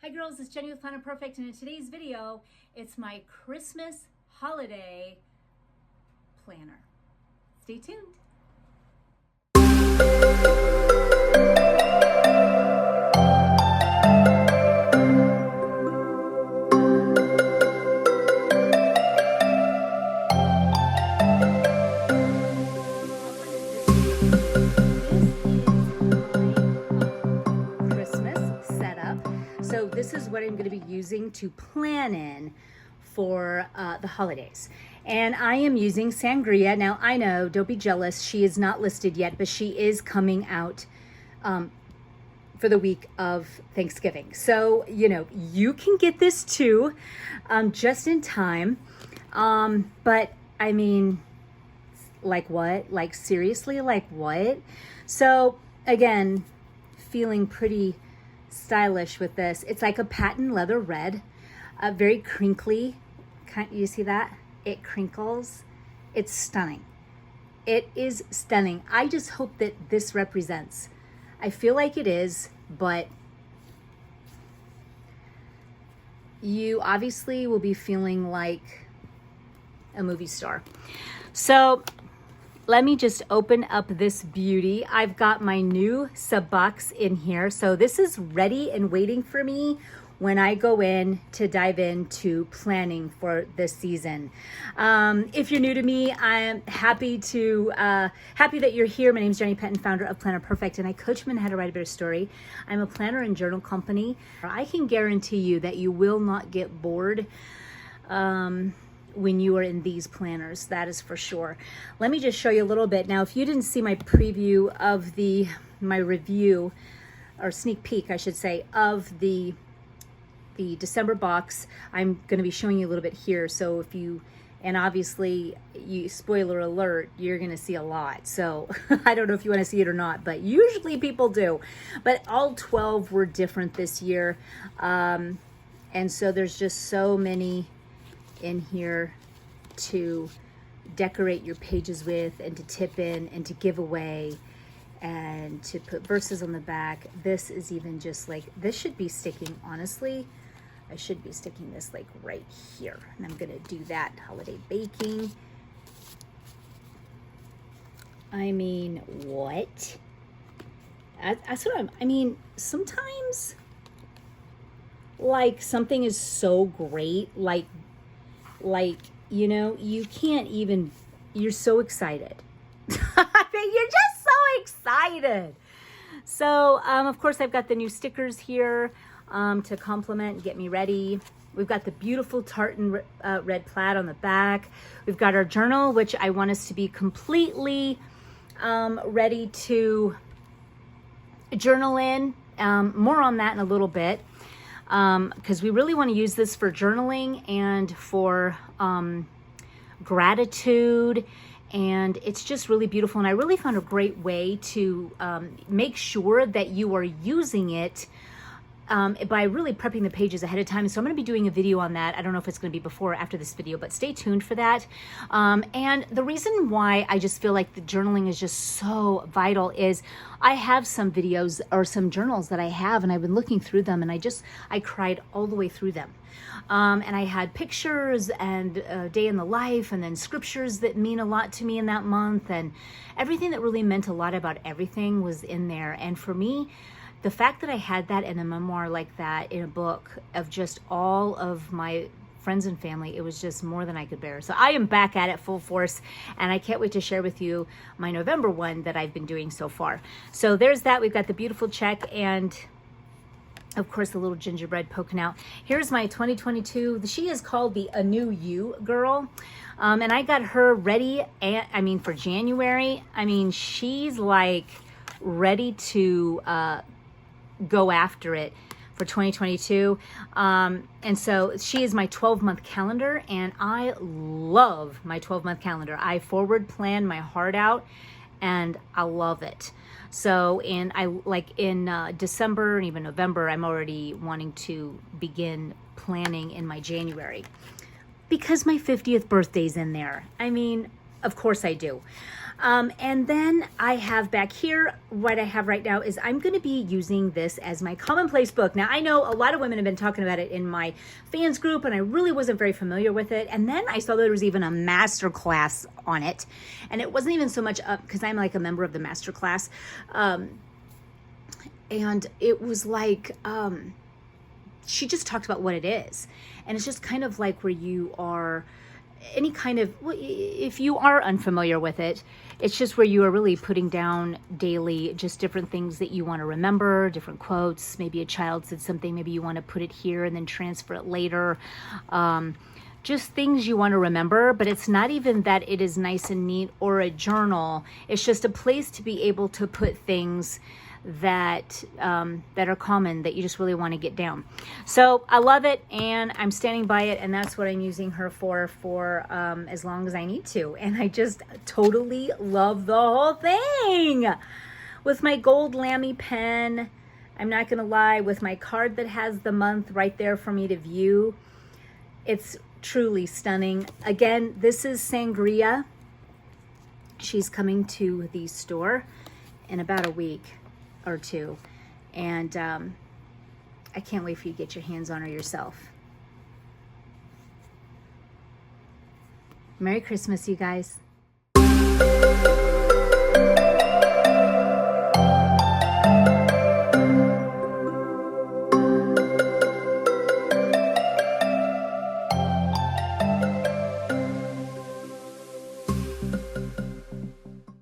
Hi girls, it's Jenny with Planner Perfect, and in today's video, it's my Christmas holiday planner. Stay tuned. So this is what I'm going to be using to plan in for the holidays. And I am using Sangria. Now I know, don't be jealous, she is not listed yet, but she is coming out for the week of Thanksgiving. So, you know, you can get this too, just in time. But I mean, like what? Like seriously, like what? So again, feeling pretty stylish with this. It's like a patent leather red, very crinkly. Can't you see that? It crinkles. It's stunning. It is stunning. I just hope that this represents. I feel like it is, but you obviously will be feeling like a movie star. So let me just open up this beauty. I've got my new sub box in here. So this is ready and waiting for me when I go in to dive into planning for this season. If you're new to me, I'm happy that you're here. My name is Jenny Penton, founder of Planner Perfect, and I coach women how to write a better story. I'm a planner and journal company. I can guarantee you that you will not get bored when you are in these planners, that is for sure. Let me just show you a little bit. Now, if you didn't see my preview of my review, or sneak peek, I should say, of the December box, I'm going to be showing you a little bit here. So if you, and obviously, spoiler alert, you're going to see a lot. So I don't know if you want to see it or not, but usually people do. But all 12 were different this year. And so there's just so many in here to decorate your pages with, and to tip in, and to give away, and to put verses on the back. This is even just like, this should be sticking, honestly. I should be sticking this like right here, and I'm gonna do that. Holiday baking. I mean, what? That's what I mean, sometimes like something is so great, like, you know, you can't even, you're so excited. I mean, you're just so excited. So, of course, I've got the new stickers here to complement and get me ready. We've got the beautiful tartan red plaid on the back. We've got our journal, which I want us to be completely ready to journal in. More on that in a little bit. Because we really want to use this for journaling and for gratitude, and it's just really beautiful. And I really found a great way to make sure that you are using it by really prepping the pages ahead of time. So I'm going to be doing a video on that. I don't know if it's going to be before or after this video, but stay tuned for that. And the reason why I just feel like the journaling is just so vital is I have some videos or some journals that I have, and I've been looking through them, and I cried all the way through them. And I had pictures and day in the life, and then scriptures that mean a lot to me in that month, and everything that really meant a lot about everything was in there. And for me, the fact that I had that in a memoir like that, in a book of just all of my friends and family, it was just more than I could bear. So I am back at it full force, and I can't wait to share with you my November one that I've been doing so far. So there's that. We've got the beautiful check, and of course the little gingerbread poking out. Here's my 2022. She is called the A New You girl. And I got her ready, for January. I mean, she's like ready to go after it for 2022. And so she is my 12-month calendar, and I love my 12-month calendar. I forward plan my heart out, and I love it. So in December and even November, I'm already wanting to begin planning in my January, because my 50th birthday's in there. I mean, of course I do. And then I have back here, what I have right now is I'm going to be using this as my Commonplace book. Now, I know a lot of women have been talking about it in my fans group, and I really wasn't very familiar with it. And then I saw there was even a master class on it. And it wasn't even so much up, because I'm like a member of the master class. And it was like, she just talked about what it is. And it's just kind of like where you are any kind of, if you are unfamiliar with it, it's just where you are really putting down daily just different things that you want to remember, different quotes. Maybe a child said something, maybe you want to put it here and then transfer it later. Just things you want to remember, but it's not even that it is nice and neat or a journal. It's just a place to be able to put things that that are common that you just really want to get down. So I love it, and I'm standing by it, and that's what I'm using her for as long as I need to. And I just totally love the whole thing. With my gold Lamy pen, I'm not gonna lie, with my card that has the month right there for me to view, it's truly stunning. Again, this is Sangria. She's coming to the store in about a week or two, and I can't wait for you to get your hands on her yourself. Merry Christmas, you guys.